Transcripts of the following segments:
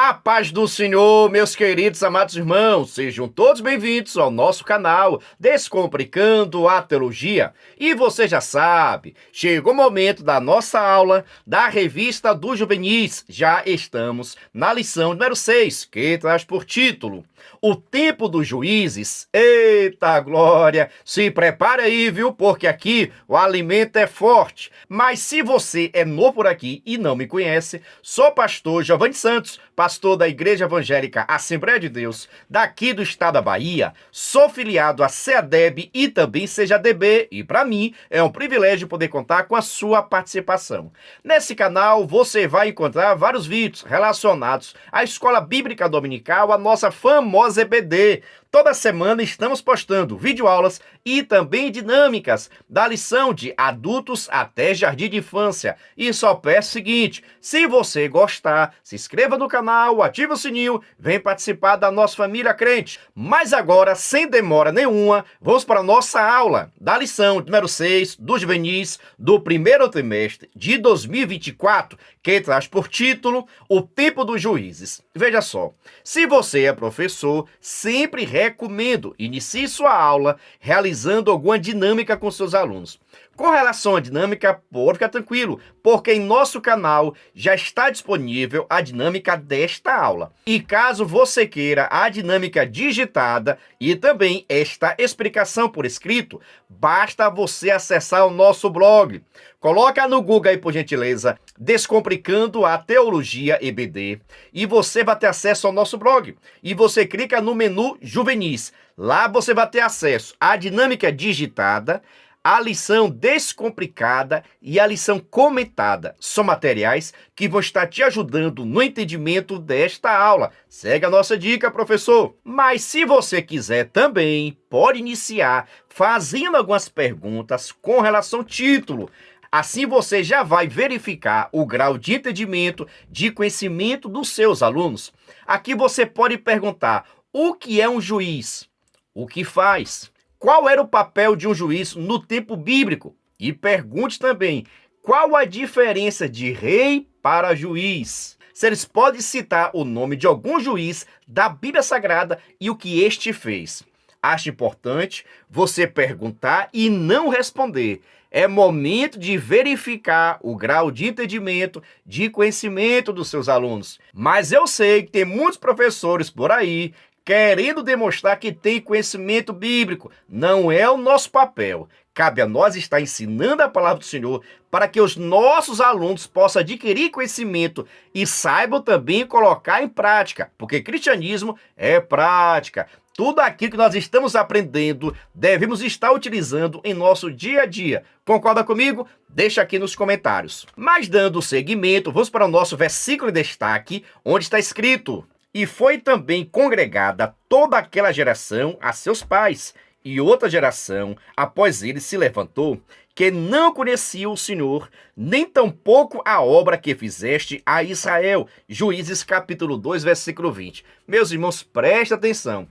A paz do Senhor, meus queridos amados irmãos, sejam todos bem-vindos ao nosso canal Descomplicando a Teologia. E você já sabe, chegou o momento da nossa aula da Revista dos Juvenis. Já estamos na lição número 6, que traz por título O Tempo dos Juízes. Eita glória! Se prepare aí, viu? Porque aqui o alimento é forte. Mas se você é novo por aqui e não me conhece, sou pastor Giovanni Santos, pastor da Igreja Evangélica Assembleia de Deus, daqui do estado da Bahia. Sou filiado à CEADEB e também CEJADB, e para mim é um privilégio poder contar com a sua participação. Nesse canal você vai encontrar vários vídeos relacionados à Escola Bíblica Dominical, a nossa famosa EBD. Toda semana estamos postando videoaulas e também dinâmicas da lição de adultos até jardim de infância. E só peço o seguinte, se você gostar, se inscreva no canal, ative o sininho, vem participar da nossa família crente. Mas agora, sem demora nenhuma, vamos para a nossa aula da lição número 6 dos juvenis do primeiro trimestre de 2024, que traz por título O Tempo dos Juízes. Veja só, se você é professor, sempre recomendo inicie sua aula realizando alguma dinâmica com seus alunos. Com relação à dinâmica, pode ficar tranquilo, porque em nosso canal já está disponível a dinâmica desta aula. E caso você queira a dinâmica digitada e também esta explicação por escrito, basta você acessar o nosso blog. Coloca no Google aí, por gentileza, Descomplicando a Teologia EBD, e você vai ter acesso ao nosso blog. E você clica no menu Juvenis. Lá você vai ter acesso à dinâmica digitada, a lição descomplicada e a lição comentada. São materiais que vão estar te ajudando no entendimento desta aula. Segue a nossa dica, professor. Mas se você quiser também, pode iniciar fazendo algumas perguntas com relação ao título. Assim você já vai verificar o grau de entendimento, de conhecimento dos seus alunos. Aqui você pode perguntar: o que é um juiz? O que faz? Qual era o papel de um juiz no tempo bíblico? E pergunte também, qual a diferença de rei para juiz? Se eles podem citar o nome de algum juiz da Bíblia Sagrada e o que este fez. Acho importante você perguntar e não responder. É momento de verificar o grau de entendimento, de conhecimento dos seus alunos. Mas eu sei que tem muitos professores por aí querendo demonstrar que tem conhecimento bíblico. Não é o nosso papel. Cabe a nós estar ensinando a palavra do Senhor para que os nossos alunos possam adquirir conhecimento e saibam também colocar em prática, porque cristianismo é prática. Tudo aquilo que nós estamos aprendendo, devemos estar utilizando em nosso dia a dia. Concorda comigo? Deixa aqui nos comentários. Mas dando seguimento, vamos para o nosso versículo de destaque, onde está escrito: E foi também congregada toda aquela geração a seus pais, e outra geração após ele se levantou, que não conhecia o Senhor, nem tampouco a obra que fizeste a Israel. Juízes capítulo 2, versículo 20. Meus irmãos, prestem atenção.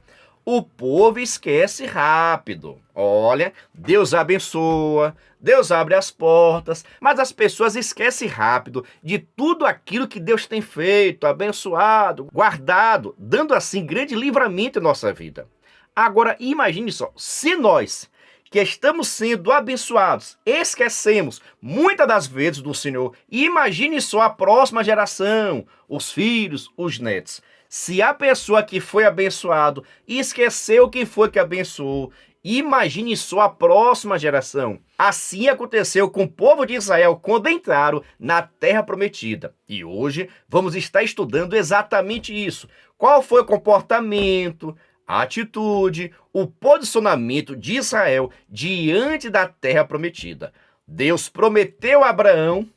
O povo esquece rápido. Olha, Deus abençoa, Deus abre as portas, mas as pessoas esquecem rápido de tudo aquilo que Deus tem feito, abençoado, guardado, dando assim grande livramento em nossa vida. Agora, imagine só, se nós que estamos sendo abençoados, esquecemos muitas das vezes do Senhor, imagine só a próxima geração, os filhos, os netos. Se a pessoa que foi abençoado esqueceu quem foi que abençoou, imagine só a próxima geração. Assim aconteceu com o povo de Israel quando entraram na Terra Prometida. E hoje vamos estar estudando exatamente isso. Qual foi o comportamento, a atitude, o posicionamento de Israel diante da Terra Prometida. Deus prometeu a Abraão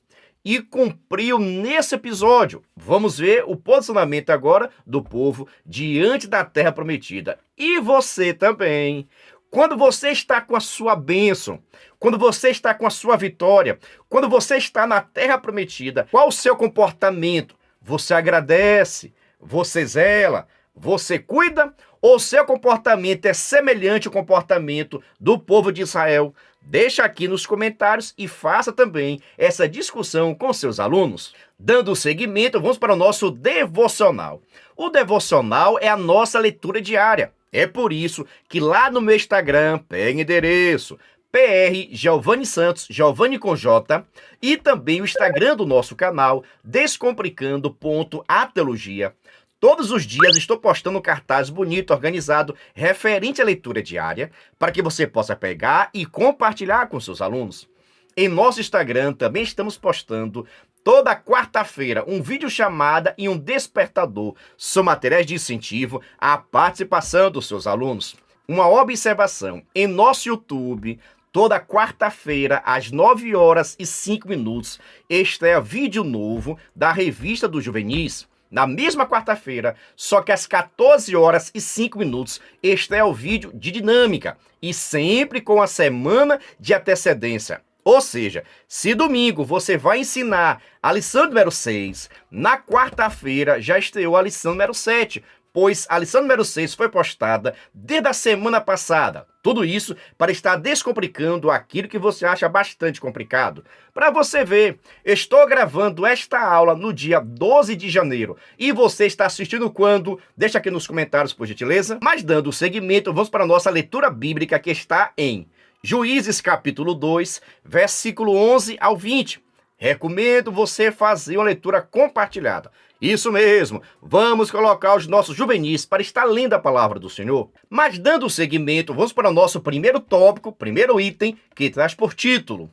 e cumpriu nesse episódio. Vamos ver o posicionamento agora do povo diante da Terra Prometida. E você também. Quando você está com a sua bênção, quando você está com a sua vitória, quando você está na Terra Prometida, qual o seu comportamento? Você agradece? Você zela? Você cuida? Ou seu comportamento é semelhante ao comportamento do povo de Israel? Deixa aqui nos comentários e faça também essa discussão com seus alunos. Dando seguimento, vamos para o nosso devocional. O devocional é a nossa leitura diária. É por isso que lá no meu Instagram, pega endereço, PR Giovanni Santos, Giovanni com J, e também o Instagram do nosso canal, descomplicando.ateologia. Todos os dias estou postando um cartaz bonito, organizado, referente à leitura diária, para que você possa pegar e compartilhar com seus alunos. Em nosso Instagram também estamos postando toda quarta-feira um vídeo chamada e um despertador. São materiais de incentivo à participação dos seus alunos. Uma observação, em nosso YouTube, toda quarta-feira, às 9h05, estreia vídeo novo da Revista dos Juvenis. Na mesma quarta-feira, só que às 14h05, estreia o vídeo de dinâmica, e sempre com a semana de antecedência. Ou seja, se domingo você vai ensinar a lição número 6, na quarta-feira já estreou a lição número 7, pois a lição número 6 foi postada desde a semana passada. Tudo isso para estar descomplicando aquilo que você acha bastante complicado. Para você ver, estou gravando esta aula no dia 12 de janeiro. E você está assistindo quando? Deixa aqui nos comentários, por gentileza. Mas dando seguimento, vamos para a nossa leitura bíblica que está em Juízes capítulo 2, versículo 11 ao 20. Recomendo você fazer uma leitura compartilhada. Isso mesmo, vamos colocar os nossos juvenis para estar lendo a palavra do Senhor. Mas dando seguimento, vamos para o nosso primeiro tópico, primeiro item, que traz por título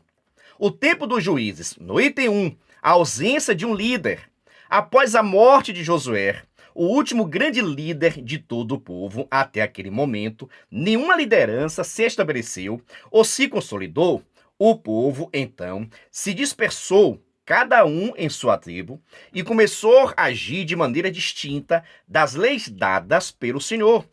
o tempo dos juízes. No item 1, a ausência de um líder. Após a morte de Josué, o último grande líder de todo o povo até aquele momento, nenhuma liderança se estabeleceu ou se consolidou. O povo, então, se dispersou, cada um em sua tribo, e começou a agir de maneira distinta das leis dadas pelo Senhor.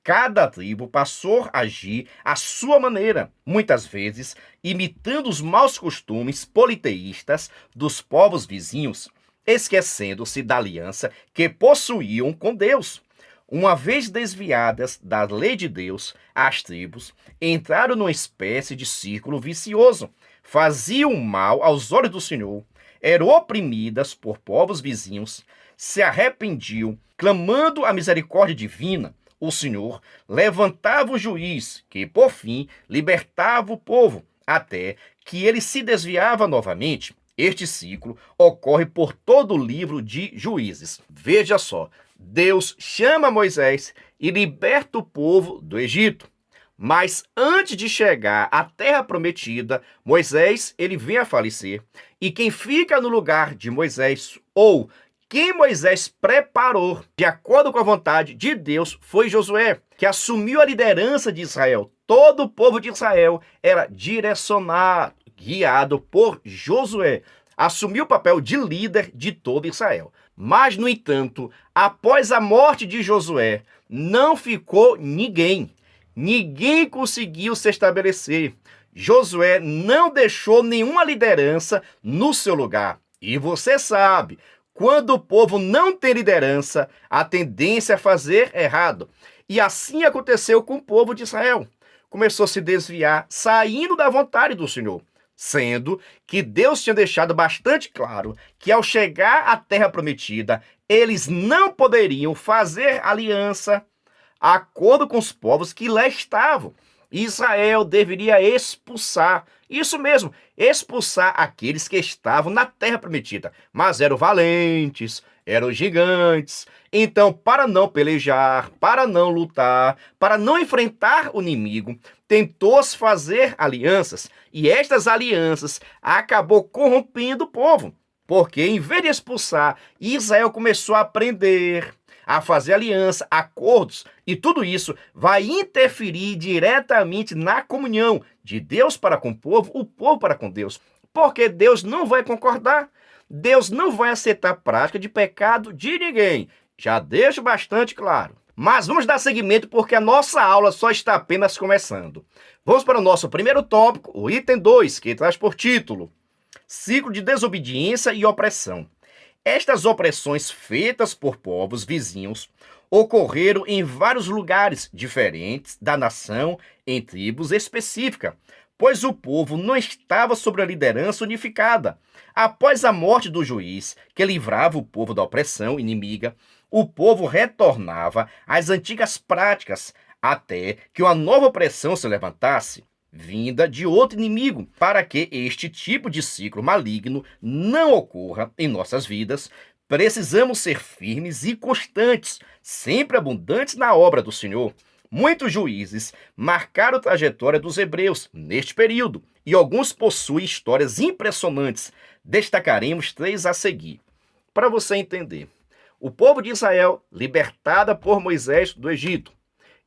Cada tribo passou a agir à sua maneira, muitas vezes imitando os maus costumes politeístas dos povos vizinhos, esquecendo-se da aliança que possuíam com Deus. Uma vez desviadas da lei de Deus, as tribos entraram numa espécie de círculo vicioso. Faziam mal aos olhos do Senhor, eram oprimidas por povos vizinhos, se arrependiam, clamando a misericórdia divina. O Senhor levantava um juiz que, por fim, libertava o povo, até que ele se desviava novamente. Este ciclo ocorre por todo o livro de Juízes. Veja só, Deus chama Moisés e liberta o povo do Egito. Mas antes de chegar à terra prometida, Moisés ele vem a falecer. E quem fica no lugar de Moisés, ou quem Moisés preparou, de acordo com a vontade de Deus, foi Josué, que assumiu a liderança de Israel. Todo o povo de Israel era direcionado, guiado por Josué. Assumiu o papel de líder de todo Israel. Mas, no entanto, após a morte de Josué, não ficou ninguém. Ninguém conseguiu se estabelecer. Josué não deixou nenhuma liderança no seu lugar. E você sabe, quando o povo não tem liderança, a tendência é fazer errado. E assim aconteceu com o povo de Israel. Começou a se desviar, saindo da vontade do Senhor. Sendo que Deus tinha deixado bastante claro que ao chegar à terra prometida, eles não poderiam fazer aliança de acordo com os povos que lá estavam. Israel deveria expulsar, isso mesmo, expulsar aqueles que estavam na terra prometida, mas eram valentes, eram gigantes. Então, para não pelejar, para não lutar, para não enfrentar o inimigo, tentou-se fazer alianças, e estas alianças acabou corrompendo o povo, porque em vez de expulsar, Israel começou a aprender, a fazer aliança, acordos, e tudo isso vai interferir diretamente na comunhão de Deus para com o povo para com Deus, porque Deus não vai concordar, Deus não vai aceitar a prática de pecado de ninguém, já deixo bastante claro. Mas vamos dar seguimento porque a nossa aula só está apenas começando. Vamos para o nosso primeiro tópico, o item 2, que traz por título Ciclo de desobediência e opressão. Estas opressões feitas por povos vizinhos ocorreram em vários lugares diferentes da nação, em tribos específicas. pois o povo não estava sob a liderança unificada. Após a morte do juiz, que livrava o povo da opressão inimiga, o povo retornava às antigas práticas, até que uma nova opressão se levantasse, vinda de outro inimigo. Para que este tipo de ciclo maligno não ocorra em nossas vidas, precisamos ser firmes e constantes, sempre abundantes na obra do Senhor. Muitos juízes marcaram a trajetória dos hebreus neste período, e alguns possuem histórias impressionantes. Destacaremos 3 a seguir. Para você entender, o povo de Israel, libertada por Moisés do Egito,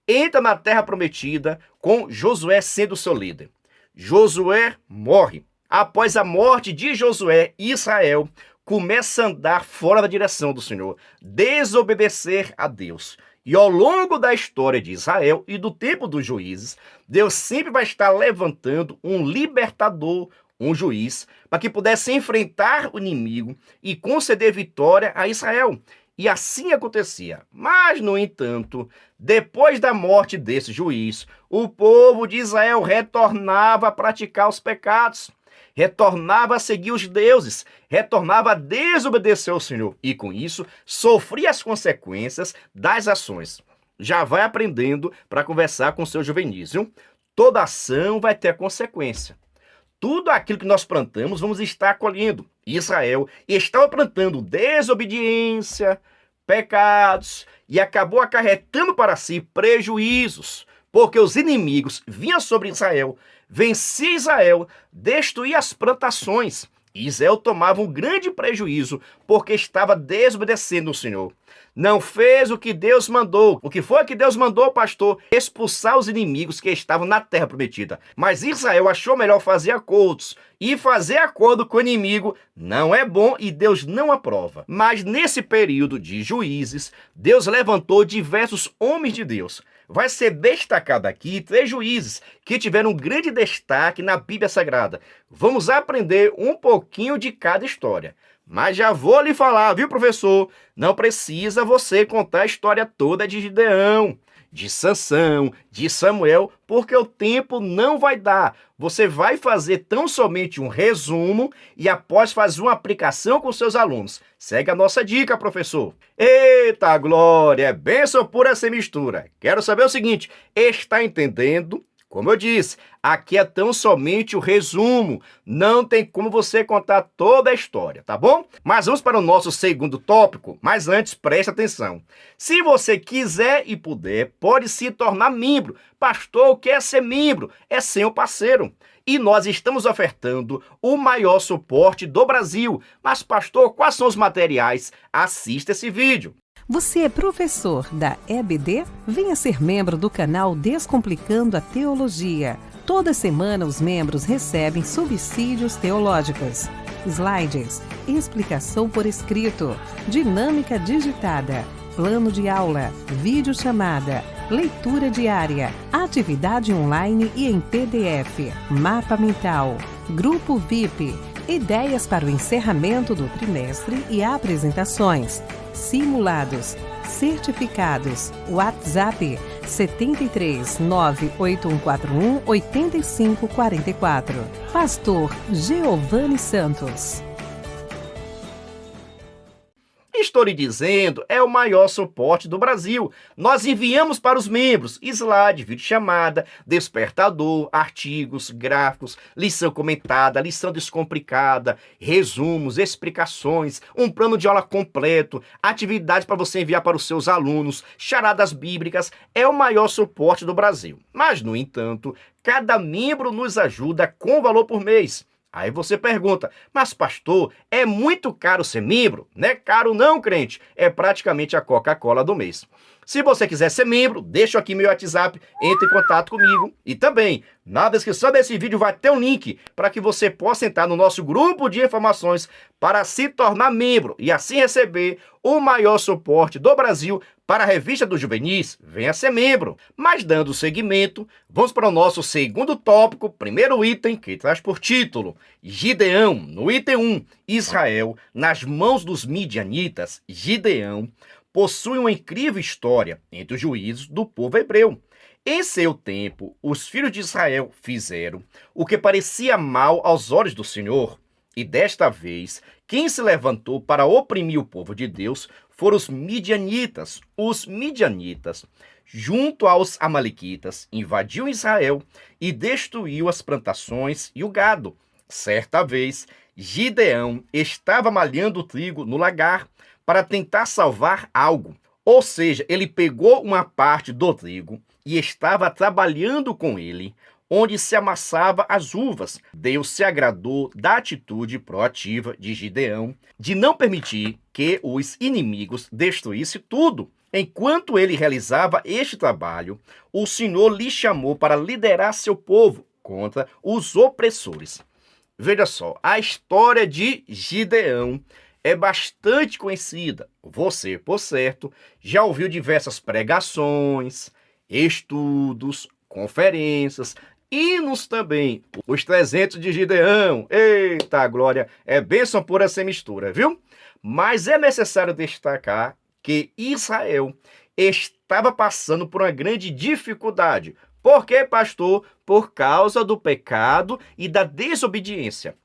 entra na terra prometida com Josué sendo seu líder. Josué morre. Após a morte de Josué, Israel começa a andar fora da direção do Senhor, desobedecer a Deus. E ao longo da história de Israel e do tempo dos juízes, Deus sempre vai estar levantando um libertador, um juiz, para que pudesse enfrentar o inimigo e conceder vitória a Israel. E assim acontecia. Mas, no entanto, depois da morte desse juiz, o povo de Israel retornava a praticar os pecados, retornava a seguir os deuses, retornava a desobedecer ao Senhor e, com isso, sofria as consequências das ações. Já vai aprendendo para conversar com seus juvenis, viu? Toda ação vai ter consequência. Tudo aquilo que nós plantamos, vamos estar colhendo. Israel estava plantando desobediência, pecados, e acabou acarretando para si prejuízos, porque os inimigos vinham sobre Israel, vencia Israel, destruía as plantações. Israel tomava um grande prejuízo, porque estava desobedecendo o Senhor. Não fez o que Deus mandou. O que foi que Deus mandou, pastor? Expulsar os inimigos que estavam na terra prometida. Mas Israel achou melhor fazer acordos. E fazer acordo com o inimigo não é bom e Deus não aprova. Mas nesse período de juízes, Deus levantou diversos homens de Deus. Vai ser destacado aqui 3 juízes que tiveram um grande destaque na Bíblia Sagrada. Vamos aprender um pouquinho de cada história. Mas já vou lhe falar, viu, professor? Não precisa você contar a história toda de Gideão, de Sansão, de Samuel, porque o tempo não vai dar. Você vai fazer tão somente um resumo e após fazer uma aplicação com seus alunos. Segue a nossa dica, professor. Eita glória, é bênção pura sem mistura. Quero saber o seguinte, está entendendo? Como eu disse, aqui é tão somente o resumo, não tem como você contar toda a história, tá bom? Mas vamos para o nosso segundo tópico, mas antes preste atenção. Se você quiser e puder, pode se tornar membro. Pastor, o que é ser membro? É ser um parceiro. E nós estamos ofertando o maior suporte do Brasil. Mas pastor, quais são os materiais? Assista esse vídeo. Você é professor da EBD? Venha ser membro do canal Descomplicando a Teologia. Toda semana os membros recebem subsídios teológicos, slides, explicação por escrito, dinâmica digitada, plano de aula, videochamada, leitura diária, atividade online e em PDF, mapa mental, grupo VIP, ideias para o encerramento do trimestre e apresentações, simulados, certificados, WhatsApp 73 98141 8544. Pastor Giovanni Santos. Estou lhe dizendo, é o maior suporte do Brasil. Nós enviamos para os membros slide, videochamada, despertador, artigos, gráficos, lição comentada, lição descomplicada, resumos, explicações, um plano de aula completo, atividades para você enviar para os seus alunos, charadas bíblicas. É o maior suporte do Brasil. Mas, no entanto, cada membro nos ajuda com valor por mês. Aí você pergunta, mas pastor, é muito caro ser membro? Não é caro não, crente. É praticamente a Coca-Cola do mês. Se você quiser ser membro, deixa aqui meu WhatsApp, entre em contato comigo. E também, na descrição desse vídeo vai ter um link para que você possa entrar no nosso grupo de informações para se tornar membro e assim receber o maior suporte do Brasil para a Revista dos Juvenis. Venha ser membro. Mas dando seguimento, vamos para o nosso segundo tópico, primeiro item, que traz por título Gideão, no item 1, Israel nas mãos dos midianitas. Gideão possui uma incrível história entre os juízos do povo hebreu. Em seu tempo, os filhos de Israel fizeram o que parecia mal aos olhos do Senhor, e desta vez, quem se levantou para oprimir o povo de Deus foram os midianitas. Os midianitas, junto aos amalequitas, invadiu Israel e destruiu as plantações e o gado. Certa vez, Gideão estava malhando o trigo no lagar para tentar salvar algo. Ou seja, ele pegou uma parte do trigo e estava trabalhando com ele, onde se amassava as uvas. Deus se agradou da atitude proativa de Gideão de não permitir que os inimigos destruíssem tudo. Enquanto ele realizava este trabalho, o Senhor lhe chamou para liderar seu povo contra os opressores. Veja só, a história de Gideão é bastante conhecida. Você, por certo, já ouviu diversas pregações, estudos, conferências, hinos também. Os 300 de Gideão, eita glória, é bênção pura sem mistura, viu? Mas é necessário destacar que Israel estava passando por uma grande dificuldade. Por quê, pastor? Por causa do pecado e da desobediência.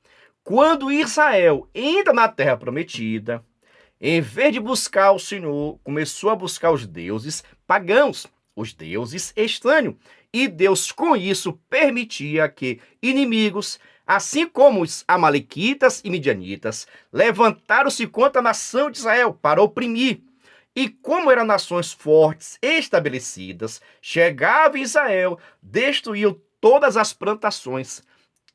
Quando Israel entra na terra prometida, em vez de buscar o Senhor, começou a buscar os deuses pagãos, os deuses estranhos. E Deus, com isso, permitia que inimigos, assim como os amalequitas e midianitas, levantaram-se contra a nação de Israel para oprimir. E como eram nações fortes, estabelecidas, chegava Israel, destruiu todas as plantações.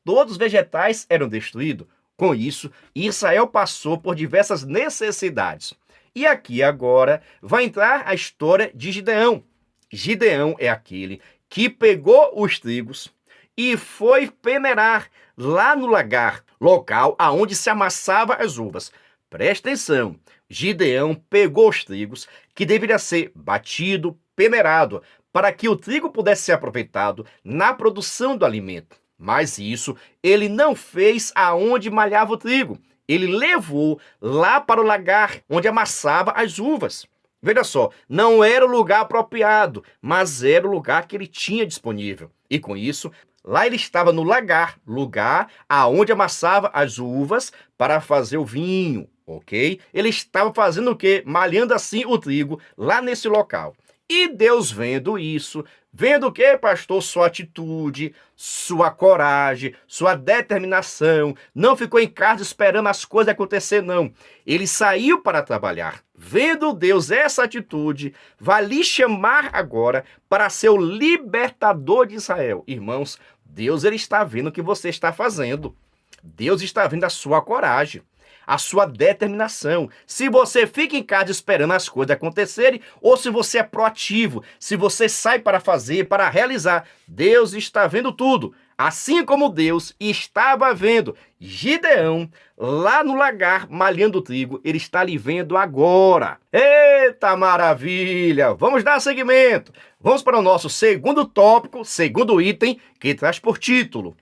Todos os vegetais eram destruídos. Com isso, Israel passou por diversas necessidades. E aqui agora vai entrar a história de Gideão. Gideão é aquele que pegou os trigos e foi peneirar lá no lagar, local aonde se amassava as uvas. Presta atenção, Gideão pegou os trigos que deveria ser batido, peneirado, para que o trigo pudesse ser aproveitado na produção do alimento. Mas isso ele não fez aonde malhava o trigo. Ele levou lá para o lagar onde amassava as uvas. Veja só, não era o lugar apropriado, mas era o lugar que ele tinha disponível. E com isso, lá ele estava no lagar, lugar aonde amassava as uvas para fazer o vinho, ok? Ele estava fazendo o quê? Malhando assim o trigo lá nesse local. E Deus vendo isso, vendo o quê, pastor? Sua atitude, sua coragem, sua determinação, não ficou em casa esperando as coisas acontecer, não. Ele saiu para trabalhar. Vendo Deus essa atitude, vai lhe chamar agora para ser o libertador de Israel. Irmãos, Deus ele está vendo o que você está fazendo. Deus está vendo a sua coragem, a sua determinação. Se você fica em casa esperando as coisas acontecerem, ou se você é proativo, se você sai para fazer, para realizar, Deus está vendo tudo. Assim como Deus estava vendo Gideão lá no lagar malhando o trigo, ele está lhe vendo agora. Eita maravilha! Vamos dar seguimento. Vamos para o nosso segundo tópico, segundo item, que traz por título: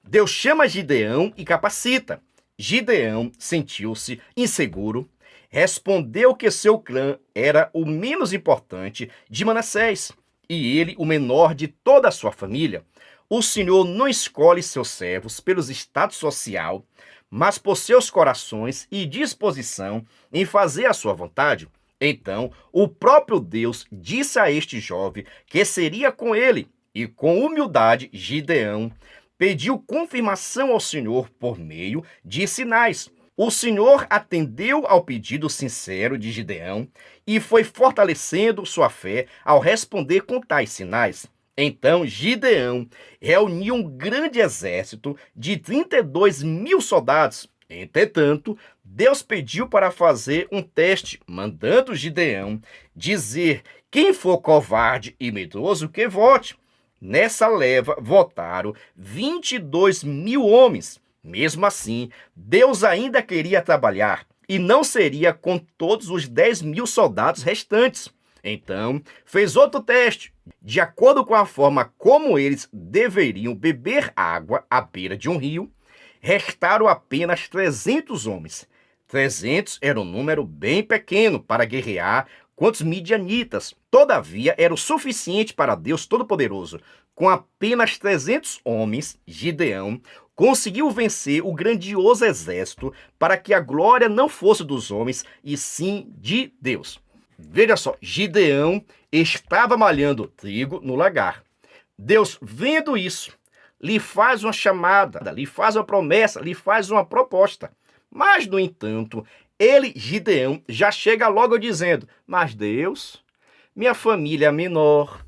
Deus chama Gideão e capacita. Gideão sentiu-se inseguro, respondeu que seu clã era o menos importante de Manassés e ele o menor de toda a sua família. O Senhor não escolhe seus servos pelos status social, mas por seus corações e disposição em fazer a sua vontade. Então, o próprio Deus disse a este jovem que seria com ele, e com humildade, Gideão pediu confirmação ao Senhor por meio de sinais. O Senhor atendeu ao pedido sincero de Gideão e foi fortalecendo sua fé ao responder com tais sinais. Então Gideão reuniu um grande exército de 32 mil soldados. Entretanto, Deus pediu para fazer um teste, mandando Gideão dizer: quem for covarde e medroso, que vote. Nessa leva votaram 22 mil homens. Mesmo assim, Deus ainda queria trabalhar e não seria com todos os 10 mil soldados restantes. Então, fez outro teste. De acordo com a forma como eles deveriam beber água à beira de um rio, restaram apenas 300 homens. 300 era um número bem pequeno para guerrear quanto os midianitas. Todavia, era o suficiente para Deus Todo-Poderoso. Com apenas 300 homens, Gideão conseguiu vencer o grandioso exército para que a glória não fosse dos homens, e sim de Deus. Veja só, Gideão estava malhando trigo no lagar. Deus, vendo isso, lhe faz uma chamada, lhe faz uma promessa, lhe faz uma proposta. Mas, no entanto, ele, Gideão, já chega logo dizendo: mas Deus, minha família é menor,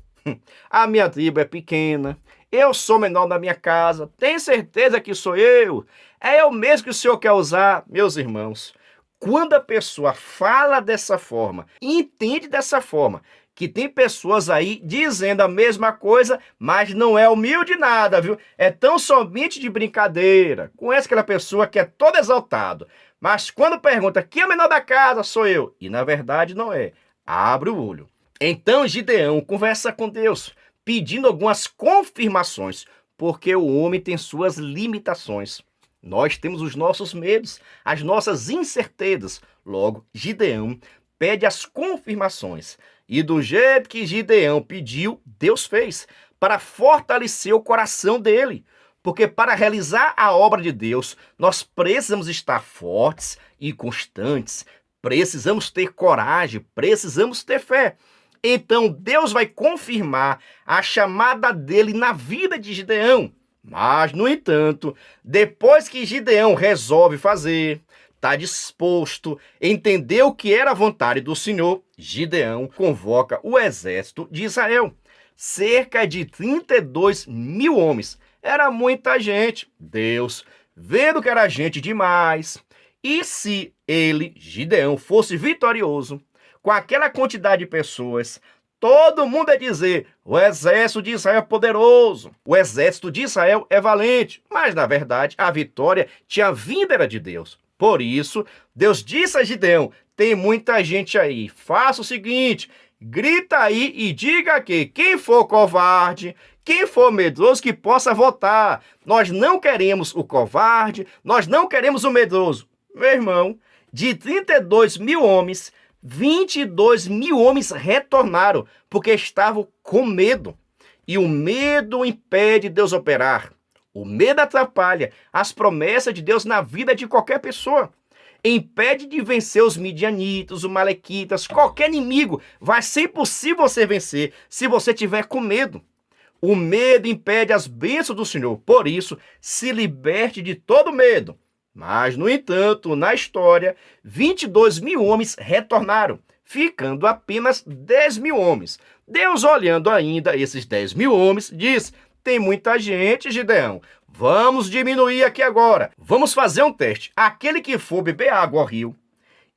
a minha tribo é pequena, eu sou menor da minha casa, tem certeza que sou eu? É eu mesmo que o Senhor quer usar? Meus irmãos, quando a pessoa fala dessa forma, entende dessa forma, que tem pessoas aí dizendo a mesma coisa, mas não é humilde nada, viu? É tão somente de brincadeira. Conhece aquela pessoa que é todo exaltado, mas quando pergunta quem é o menor da casa, sou eu. E na verdade não é. Abre o olho. Então Gideão conversa com Deus, pedindo algumas confirmações, porque o homem tem suas limitações. Nós temos os nossos medos, as nossas incertezas. Logo, Gideão pede as confirmações. E do jeito que Gideão pediu, Deus fez, para fortalecer o coração dele. Porque para realizar a obra de Deus, nós precisamos estar fortes e constantes, precisamos ter coragem, precisamos ter fé. Então Deus vai confirmar a chamada dele na vida de Gideão. Mas, no entanto, depois que Gideão resolve fazer, está disposto, entendeu que era a vontade do Senhor, Gideão convoca o exército de Israel. Cerca de 32 mil homens. Era muita gente. Deus, vendo que era gente demais, e se ele, Gideão, fosse vitorioso, com aquela quantidade de pessoas, todo mundo ia dizer: o exército de Israel é poderoso, o exército de Israel é valente. Mas, na verdade, a vitória tinha vindo era de Deus. Por isso, Deus disse a Gideão: tem muita gente aí, faça o seguinte, grita aí e diga que quem for covarde, quem for medroso, que possa votar. Nós não queremos o covarde, nós não queremos o medroso. Meu irmão, de 32 mil homens, 22 mil homens retornaram, porque estavam com medo. E o medo impede Deus operar. O medo atrapalha as promessas de Deus na vida de qualquer pessoa. Impede de vencer os midianitas, os malequitas, qualquer inimigo. Vai ser impossível você vencer se você tiver com medo. O medo impede as bênçãos do Senhor. Por isso, se liberte de todo medo. Mas, no entanto, na história, 22 mil homens retornaram, ficando apenas 10 mil homens. Deus, olhando ainda esses 10 mil homens, diz: tem muita gente, Gideão. Vamos diminuir aqui agora. Vamos fazer um teste. Aquele que for beber água ao rio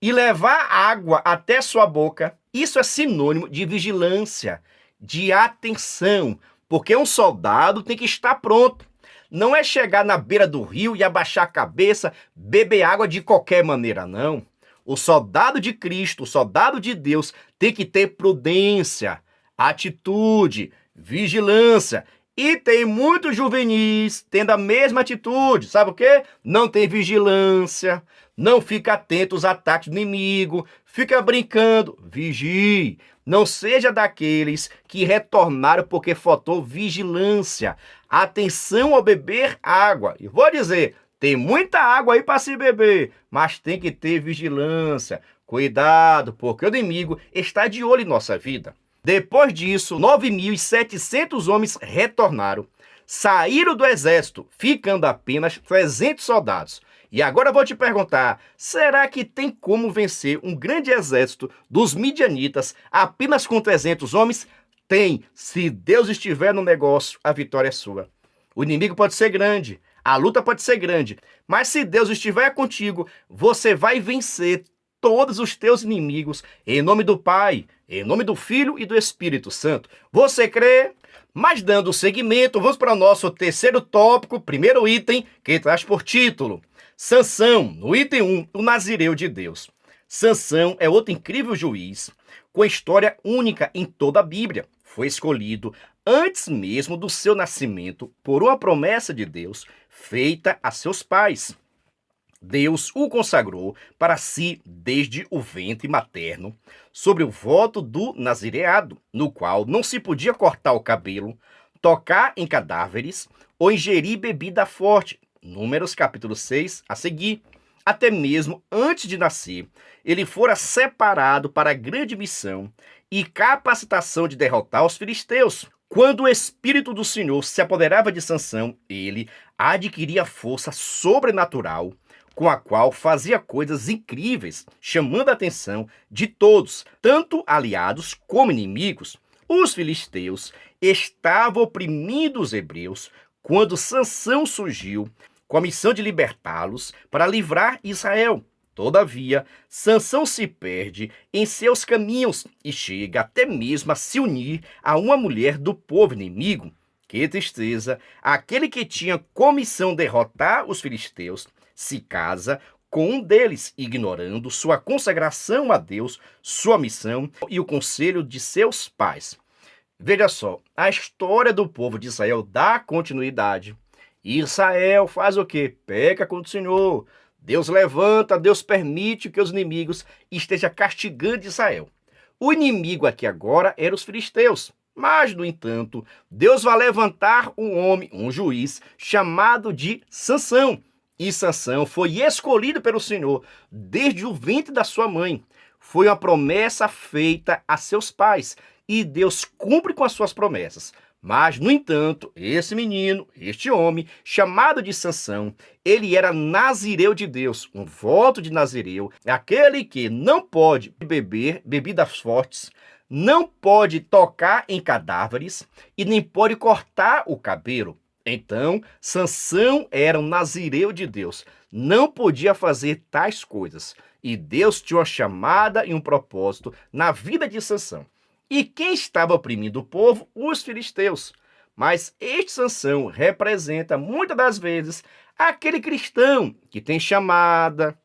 e levar água até sua boca, isso é sinônimo de vigilância, de atenção, porque um soldado tem que estar pronto. Não é chegar na beira do rio e abaixar a cabeça, beber água de qualquer maneira, não. O soldado de Cristo, o soldado de Deus, tem que ter prudência, atitude, vigilância. E tem muitos juvenis tendo a mesma atitude. Sabe o quê? Não tem vigilância, não fica atento aos ataques do inimigo, fica brincando. Vigie. Não seja daqueles que retornaram porque faltou vigilância. Atenção ao beber água. E vou dizer, tem muita água aí para se beber, mas tem que ter vigilância. Cuidado, porque o inimigo está de olho em nossa vida. Depois disso, 9.700 homens retornaram, saíram do exército, ficando apenas 300 soldados. E agora eu vou te perguntar, será que tem como vencer um grande exército dos midianitas apenas com 300 homens? Tem. Se Deus estiver no negócio, a vitória é sua. O inimigo pode ser grande, a luta pode ser grande, mas se Deus estiver contigo, você vai vencer todos os teus inimigos, em nome do Pai, em nome do Filho e do Espírito Santo. Você crê? Mas dando seguimento, vamos para o nosso terceiro tópico, primeiro item, que traz por título Sansão, no item 1, o Nazireu de Deus. Sansão é outro incrível juiz, com história única em toda a Bíblia. Foi escolhido antes mesmo do seu nascimento por uma promessa de Deus feita a seus pais. Deus o consagrou para si desde o ventre materno, sobre o voto do nazireado, no qual não se podia cortar o cabelo, tocar em cadáveres ou ingerir bebida forte. Números capítulo 6 a seguir. Até mesmo antes de nascer, ele fora separado para a grande missão e capacitação de derrotar os filisteus. Quando o Espírito do Senhor se apoderava de Sansão, ele adquiria força sobrenatural, com a qual fazia coisas incríveis, chamando a atenção de todos, tanto aliados como inimigos. Os filisteus estavam oprimindo os hebreus quando Sansão surgiu com a missão de libertá-los para livrar Israel. Todavia, Sansão se perde em seus caminhos e chega até mesmo a se unir a uma mulher do povo inimigo. Que tristeza! Aquele que tinha como missão derrotar os filisteus se casa com um deles, ignorando sua consagração a Deus, sua missão e o conselho de seus pais. Veja só, a história do povo de Israel dá continuidade. Israel faz o quê? Peca contra o Senhor. Deus levanta, Deus permite que os inimigos estejam castigando Israel. O inimigo aqui agora eram os filisteus. Mas, no entanto, Deus vai levantar um homem, um juiz, chamado de Sansão. E Sansão foi escolhido pelo Senhor desde o ventre da sua mãe. Foi uma promessa feita a seus pais. E Deus cumpre com as suas promessas. Mas, no entanto, esse menino, este homem, chamado de Sansão, ele era nazireu de Deus, um voto de nazireu, aquele que não pode beber bebidas fortes, não pode tocar em cadáveres e nem pode cortar o cabelo. Então, Sansão era um nazireu de Deus, não podia fazer tais coisas. E Deus tinha uma chamada e um propósito na vida de Sansão. E quem estava oprimindo o povo? Os filisteus. Mas este Sansão representa, muitas das vezes, aquele cristão que tem chamada,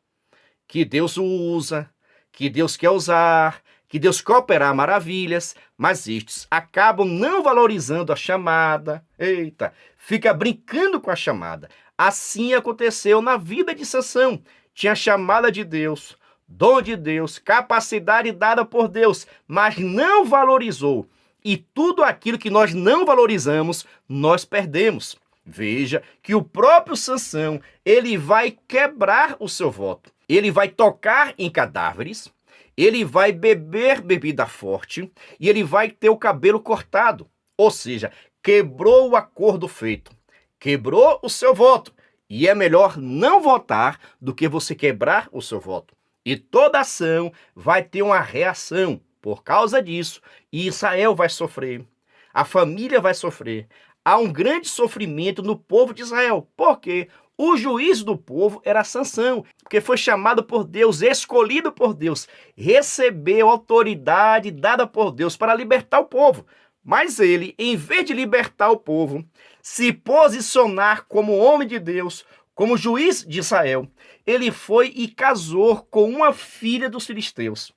que Deus usa, que Deus quer usar, que Deus quer operar maravilhas, mas estes acabam não valorizando a chamada. Eita, fica brincando com a chamada. Assim aconteceu na vida de Sansão. Tinha chamada de Deus, dom de Deus, capacidade dada por Deus, mas não valorizou. E tudo aquilo que nós não valorizamos, nós perdemos. Veja que o próprio Sansão, ele vai quebrar o seu voto. Ele vai tocar em cadáveres, ele vai beber bebida forte e ele vai ter o cabelo cortado. Ou seja, quebrou o acordo feito, quebrou o seu voto. E é melhor não votar do que você quebrar o seu voto. E toda ação vai ter uma reação. Por causa disso, Israel vai sofrer, a família vai sofrer. Há um grande sofrimento no povo de Israel. Por quê? O juiz do povo era Sansão, porque foi chamado por Deus, escolhido por Deus, recebeu autoridade dada por Deus para libertar o povo. Mas ele, em vez de libertar o povo, se posicionar como homem de Deus, como juiz de Israel, ele foi e casou com uma filha dos filisteus.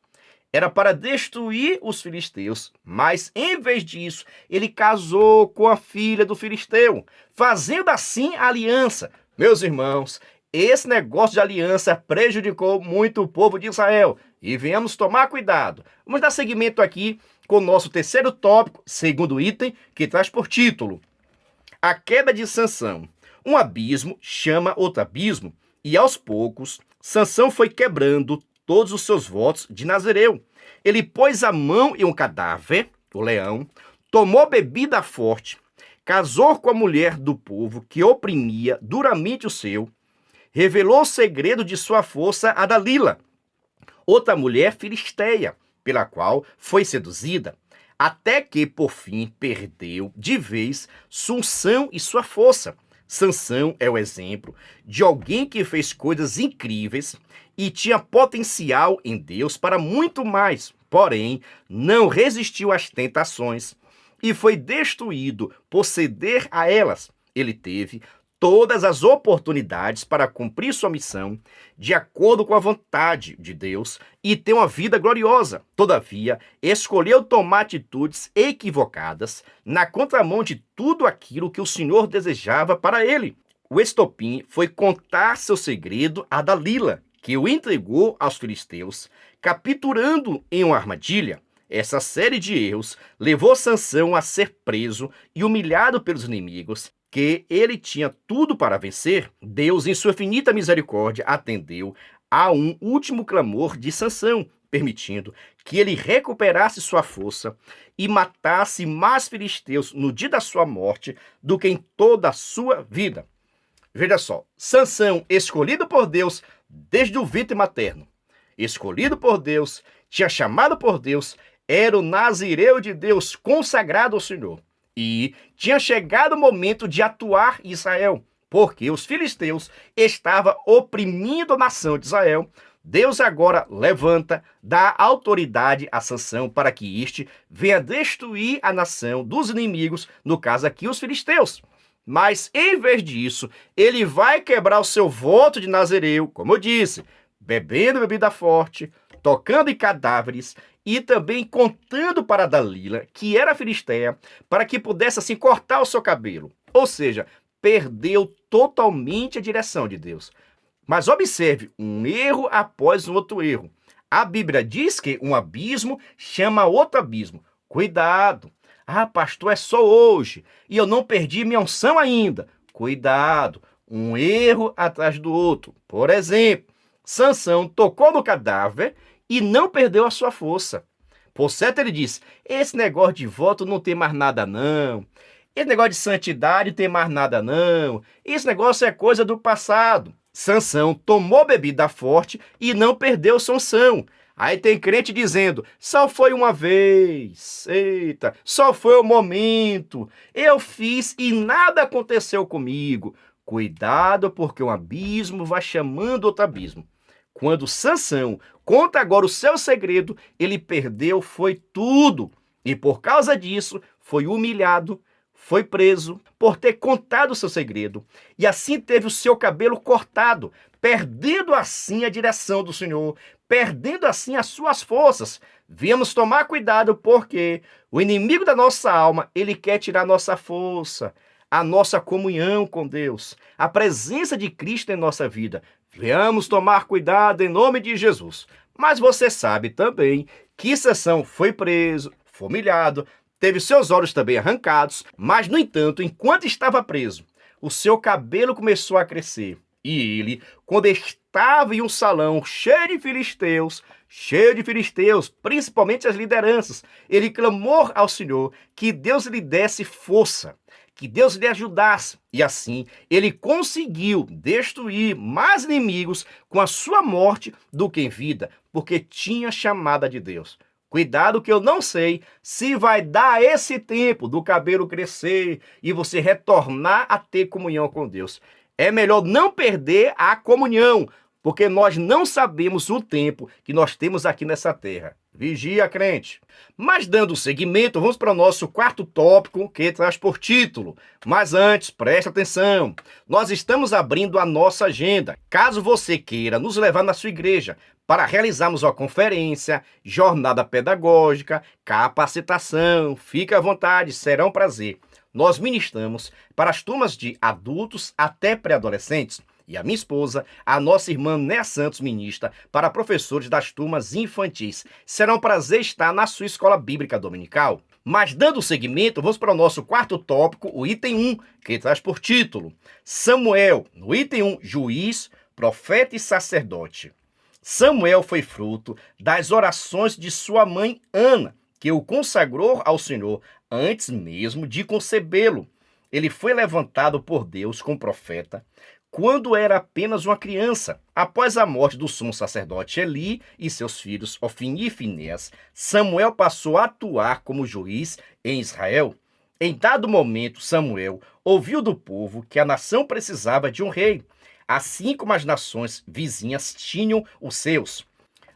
Era para destruir os filisteus, mas em vez disso, ele casou com a filha do filisteu, fazendo assim aliança. Meus irmãos, esse negócio de aliança prejudicou muito o povo de Israel e venhamos tomar cuidado. Vamos dar seguimento aqui com o nosso terceiro tópico, segundo item, que traz por título: a queda de Sansão. Um abismo chama outro abismo, e aos poucos, Sansão foi quebrando todos os seus votos de Nazireu. Ele pôs a mão em um cadáver, o leão, tomou bebida forte, casou com a mulher do povo que oprimia duramente o seu, revelou o segredo de sua força a Dalila, outra mulher filisteia, pela qual foi seduzida, até que, por fim, perdeu de vez sua unção e sua força. Sansão é o exemplo de alguém que fez coisas incríveis e tinha potencial em Deus para muito mais, porém, não resistiu às tentações e foi destruído por ceder a elas. Ele teve todas as oportunidades para cumprir sua missão de acordo com a vontade de Deus e ter uma vida gloriosa. Todavia, escolheu tomar atitudes equivocadas na contramão de tudo aquilo que o Senhor desejava para ele. O estopim foi contar seu segredo a Dalila, que o entregou aos filisteus, capturando em uma armadilha. Essa série de erros levou Sansão a ser preso e humilhado pelos inimigos, que ele tinha tudo para vencer. Deus, em sua infinita misericórdia, atendeu a um último clamor de Sansão, permitindo que ele recuperasse sua força e matasse mais filisteus no dia da sua morte do que em toda a sua vida. Veja só, Sansão, escolhido por Deus desde o ventre materno, escolhido por Deus, tinha chamado por Deus, era o nazireu de Deus consagrado ao Senhor. E tinha chegado o momento de atuar em Israel, porque os filisteus estavam oprimindo a nação de Israel. Deus agora levanta, dá autoridade a Sansão para que este venha destruir a nação dos inimigos, no caso aqui os filisteus. Mas, em vez disso, ele vai quebrar o seu voto de nazireu, como eu disse, bebendo bebida forte, tocando em cadáveres e também contando para Dalila, que era filisteia, para que pudesse assim cortar o seu cabelo. Ou seja, perdeu totalmente a direção de Deus. Mas observe, um erro após um outro erro. A Bíblia diz que um abismo chama outro abismo. Cuidado! Ah, pastor, é só hoje e eu não perdi minha unção ainda. Cuidado, um erro atrás do outro. Por exemplo, Sansão tocou no cadáver e não perdeu a sua força. Por certo, ele disse, esse negócio de voto não tem mais nada não. Esse negócio de santidade não tem mais nada não. Esse negócio é coisa do passado. Sansão tomou bebida forte e não perdeu sua unção. Aí tem crente dizendo, só foi uma vez, eita, só foi um momento, eu fiz e nada aconteceu comigo. Cuidado, porque um abismo vai chamando outro abismo. Quando Sansão conta agora o seu segredo, ele perdeu, foi tudo. E por causa disso, foi humilhado, foi preso por ter contado o seu segredo. E assim teve o seu cabelo cortado, perdendo assim a direção do Senhor, perdendo assim as suas forças. Viemos tomar cuidado porque o inimigo da nossa alma, ele quer tirar nossa força, a nossa comunhão com Deus, a presença de Cristo em nossa vida. Viemos tomar cuidado em nome de Jesus. Mas você sabe também que Sansão foi preso, foi humilhado, teve seus olhos também arrancados, mas, no entanto, enquanto estava preso, o seu cabelo começou a crescer. E ele, quando estava em um salão cheio de filisteus, principalmente as lideranças, ele clamou ao Senhor que Deus lhe desse força, que Deus lhe ajudasse. E assim, ele conseguiu destruir mais inimigos com a sua morte do que em vida, porque tinha chamada de Deus. Cuidado que eu não sei se vai dar esse tempo do cabelo crescer e você retornar a ter comunhão com Deus. É melhor não perder a comunhão, porque nós não sabemos o tempo que nós temos aqui nessa terra. Vigia, crente. Mas dando seguimento, vamos para o nosso quarto tópico, que traz por título. Mas antes, preste atenção. Nós estamos abrindo a nossa agenda. Caso você queira nos levar na sua igreja para realizarmos uma conferência, jornada pedagógica, capacitação, fique à vontade, será um prazer. Nós ministramos para as turmas de adultos até pré-adolescentes. E a minha esposa, a nossa irmã Néa Santos, ministra para professores das turmas infantis. Será um prazer estar na sua escola bíblica dominical. Mas dando seguimento, vamos para o nosso quarto tópico, o item 1, que traz por título Samuel. No item 1, juiz, profeta e sacerdote. Samuel foi fruto das orações de sua mãe Ana, que o consagrou ao Senhor antes mesmo de concebê-lo. Ele foi levantado por Deus como profeta quando era apenas uma criança. Após a morte do sumo sacerdote Eli e seus filhos Ofni e Finéas, Samuel passou a atuar como juiz em Israel. Em dado momento, Samuel ouviu do povo que a nação precisava de um rei, assim como as nações vizinhas tinham os seus.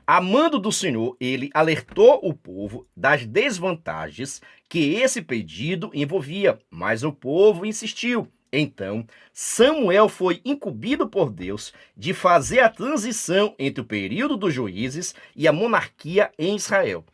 Amando do Senhor, ele alertou o povo das desvantagens que esse pedido envolvia, mas o povo insistiu. Então, Samuel foi incumbido por Deus de fazer a transição entre o período dos juízes e a monarquia em Israel.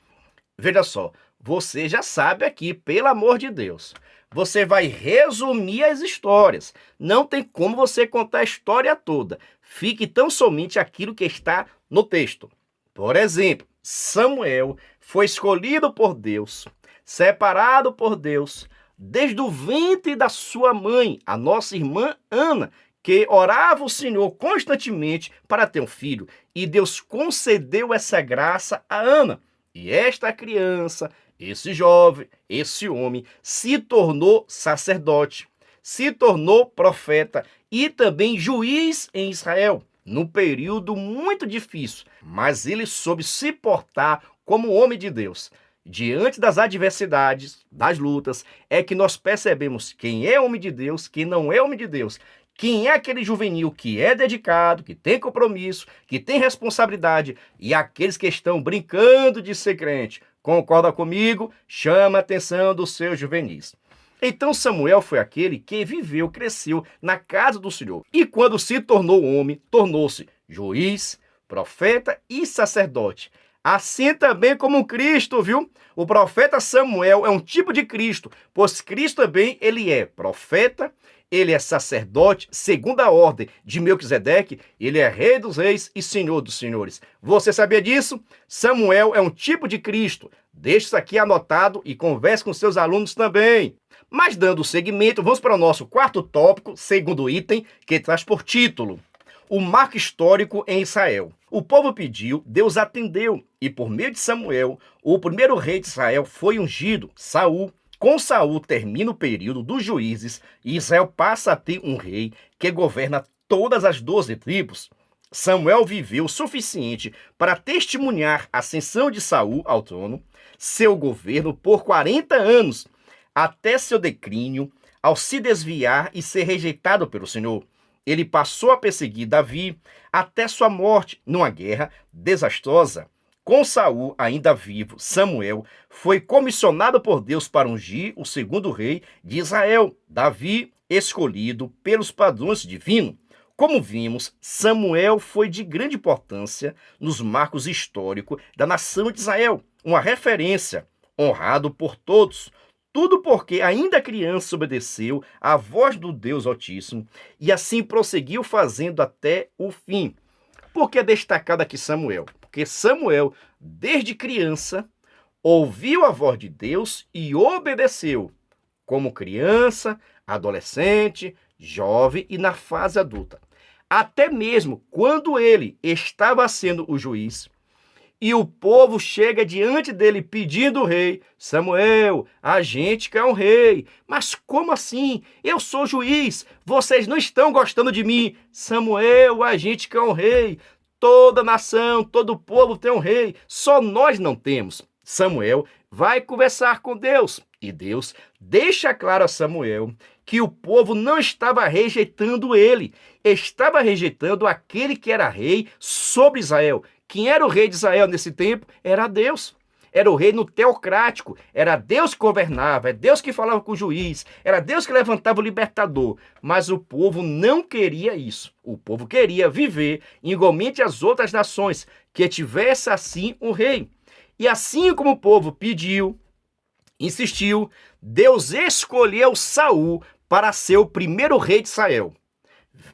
Veja só, Você já sabe aqui, pelo amor de Deus. Você vai resumir as histórias. Não tem como você contar a história toda. Fique tão somente aquilo que está no texto. Por exemplo, Samuel foi escolhido por Deus, separado por Deus, desde o ventre da sua mãe, a nossa irmã Ana, que orava o Senhor constantemente para ter um filho. E Deus concedeu essa graça a Ana. E esta criança, esse jovem, esse homem, se tornou sacerdote, se tornou profeta e também juiz em Israel, num período muito difícil, mas ele soube se portar como homem de Deus. Diante das adversidades, das lutas, é que nós percebemos quem é homem de Deus, quem não é homem de Deus. Quem é aquele juvenil que é dedicado, que tem compromisso, que tem responsabilidade, e aqueles que estão brincando de ser crente. Concorda comigo? Chama a atenção dos seus juvenis. Então Samuel foi aquele que viveu, cresceu na casa do Senhor. E quando se tornou homem, tornou-se juiz, profeta e sacerdote. Assim também como Cristo, viu? O profeta Samuel é um tipo de Cristo, pois Cristo também ele é profeta, ele é sacerdote, segundo a ordem de Melquisedeque, ele é rei dos reis e senhor dos senhores. Você sabia disso? Samuel é um tipo de Cristo. Deixe isso aqui anotado e converse com seus alunos também. Mas dando seguimento, vamos para o nosso quarto tópico, segundo item, que traz por título: o marco histórico em Israel. O povo pediu, Deus atendeu, e por meio de Samuel, o primeiro rei de Israel foi ungido, Saul. Com Saul termina o período dos juízes e Israel passa a ter um rei que governa todas as 12 tribos. Samuel viveu o suficiente para testemunhar a ascensão de Saul ao trono, seu governo por 40 anos, até seu declínio, ao se desviar e ser rejeitado pelo Senhor. Ele passou a perseguir Davi até sua morte numa guerra desastrosa. Com Saul ainda vivo, Samuel foi comissionado por Deus para ungir o segundo rei de Israel, Davi, escolhido pelos padrões divinos. Como vimos, Samuel foi de grande importância nos marcos históricos da nação de Israel, uma referência, honrado por todos. Tudo porque ainda criança obedeceu à voz do Deus Altíssimo e assim prosseguiu fazendo até o fim. Por que é destacado aqui Samuel? Porque Samuel, desde criança, ouviu a voz de Deus e obedeceu, como criança, adolescente, jovem e na fase adulta. Até mesmo quando ele estava sendo o juiz, e o povo chega diante dele pedindo o rei. Samuel, a gente quer um rei. Mas como assim? Eu sou juiz. Vocês não estão gostando de mim. Samuel, a gente quer um rei. Toda nação, todo povo tem um rei. Só nós não temos. Samuel vai conversar com Deus. E Deus deixa claro a Samuel que o povo não estava rejeitando ele. Estava rejeitando aquele que era rei sobre Israel. Quem era o rei de Israel nesse tempo? Era Deus. Era o reino teocrático. Era Deus que governava, é Deus que falava com o juiz, era Deus que levantava o libertador. Mas o povo não queria isso. O povo queria viver igualmente as outras nações, que tivesse assim um rei. E assim como o povo pediu, insistiu, Deus escolheu Saul para ser o primeiro rei de Israel.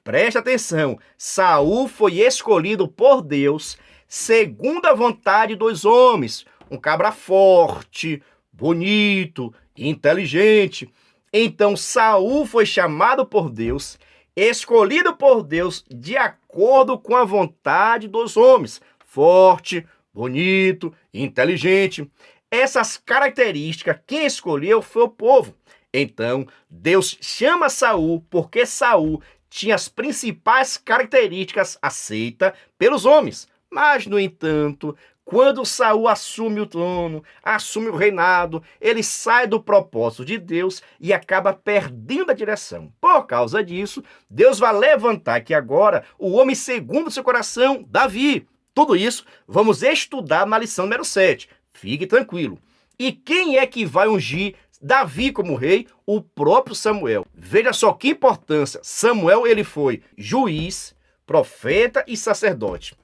Preste atenção, Saul foi escolhido por Deus segundo a vontade dos homens, um cabra forte, bonito, inteligente. Então Saul foi chamado por Deus, escolhido por Deus de acordo com a vontade dos homens, forte, bonito, inteligente. Essas características quem escolheu foi o povo. Então Deus chama Saul porque Saul tinha as principais características aceitas pelos homens. Mas, no entanto, quando Saul assume o trono, assume o reinado, ele sai do propósito de Deus e acaba perdendo a direção. Por causa disso, Deus vai levantar aqui agora o homem segundo seu coração, Davi. Tudo isso vamos estudar na lição número 7. Fique tranquilo. E quem é que vai ungir Davi como rei? O próprio Samuel. Veja só que importância. Samuel, ele foi juiz, profeta e sacerdote.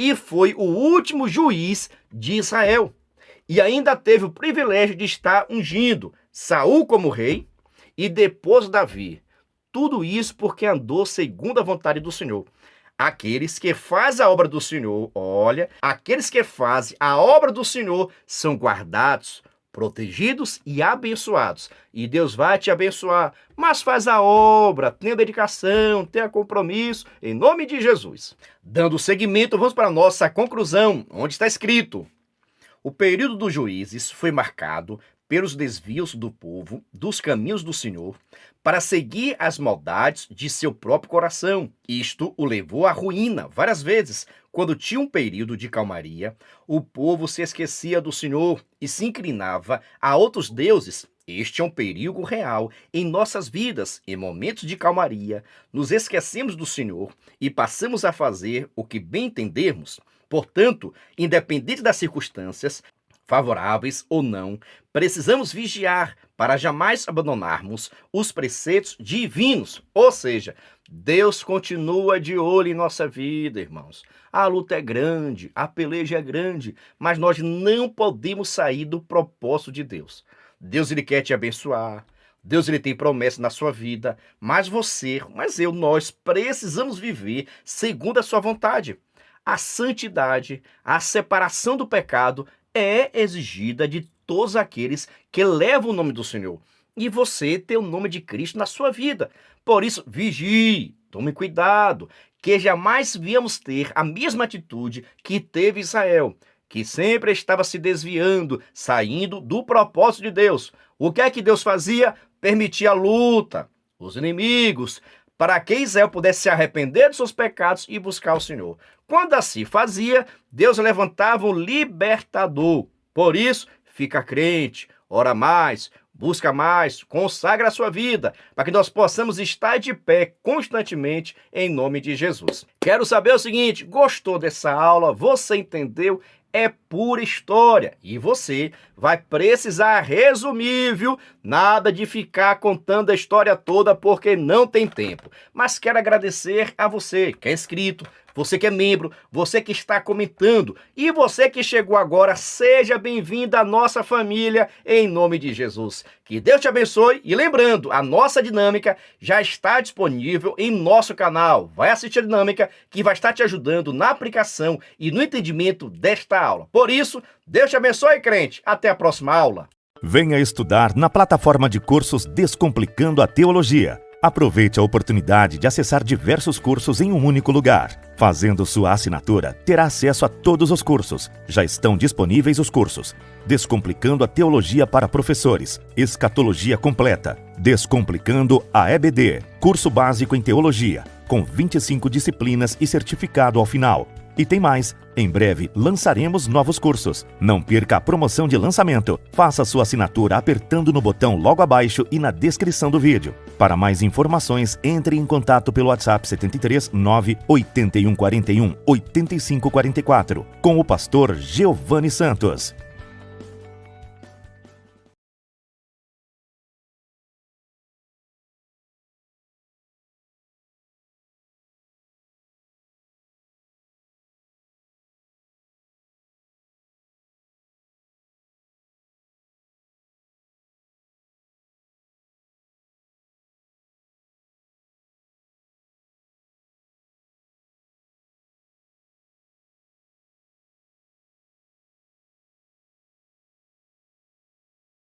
E foi o último juiz de Israel. e ainda teve o privilégio de estar ungindo Saul como rei e depois Davi. Tudo isso porque andou segundo a vontade do Senhor. Aqueles que fazem a obra do Senhor, aqueles que fazem a obra do Senhor são guardados, protegidos e abençoados. E Deus vai te abençoar, mas faz a obra, tenha dedicação, tenha compromisso, em nome de Jesus. Dando seguimento, vamos para a nossa conclusão, onde está escrito: o período dos juízes foi marcado pelos desvios do povo dos caminhos do Senhor para seguir as maldades de seu próprio coração. Isto o levou à ruína várias vezes. Quando tinha um período de calmaria, o povo se esquecia do Senhor e se inclinava a outros deuses. Este é um perigo real em nossas vidas. Em momentos de calmaria, nos esquecemos do Senhor e passamos a fazer o que bem entendermos. Portanto, independente das circunstâncias, favoráveis ou não, precisamos vigiar para jamais abandonarmos os preceitos divinos. Ou seja, Deus continua de olho em nossa vida, irmãos. A luta é grande, a peleja é grande, mas nós não podemos sair do propósito de Deus. Deus, ele quer te abençoar. Deus, ele tem promessa na sua vida, mas nós precisamos viver segundo a sua vontade. A santidade, a separação do pecado é exigida de todos aqueles que levam o nome do Senhor. E você tem o nome de Cristo na sua vida. Por isso, vigie, tome cuidado, que jamais viemos ter a mesma atitude que teve Israel, que sempre estava se desviando, saindo do propósito de Deus. O que é que Deus fazia? Permitia a luta, os inimigos, para que Israel pudesse se arrepender dos seus pecados e buscar o Senhor. Quando assim fazia, Deus levantava um libertador. Por isso, fica crente, ora mais, busca mais, consagra a sua vida, para que nós possamos estar de pé constantemente em nome de Jesus. Quero saber o seguinte: gostou dessa aula? Você entendeu? É pura história e você vai precisar resumir, viu? Nada de ficar contando a história toda porque não tem tempo. Mas quero agradecer a você que é inscrito, você que é membro, você que está comentando e você que chegou agora. Seja bem-vindo à nossa família em nome de Jesus. Que Deus te abençoe e lembrando, a nossa dinâmica já está disponível em nosso canal. Vai assistir a dinâmica que vai estar te ajudando na aplicação e no entendimento desta aula. Por isso, Deus te abençoe, crente. Até a próxima aula. Venha estudar na plataforma de cursos Descomplicando a Teologia. Aproveite a oportunidade de acessar diversos cursos em um único lugar. Fazendo sua assinatura, terá acesso a todos os cursos. Já estão disponíveis os cursos: Descomplicando a Teologia para Professores, Escatologia Completa, Descomplicando a EBD, Curso Básico em Teologia, com 25 disciplinas e certificado ao final. E tem mais, em breve lançaremos novos cursos. Não perca a promoção de lançamento. Faça sua assinatura apertando no botão logo abaixo e na descrição do vídeo. Para mais informações, entre em contato pelo WhatsApp 73 98141 8544 com o pastor Giovanni Santos.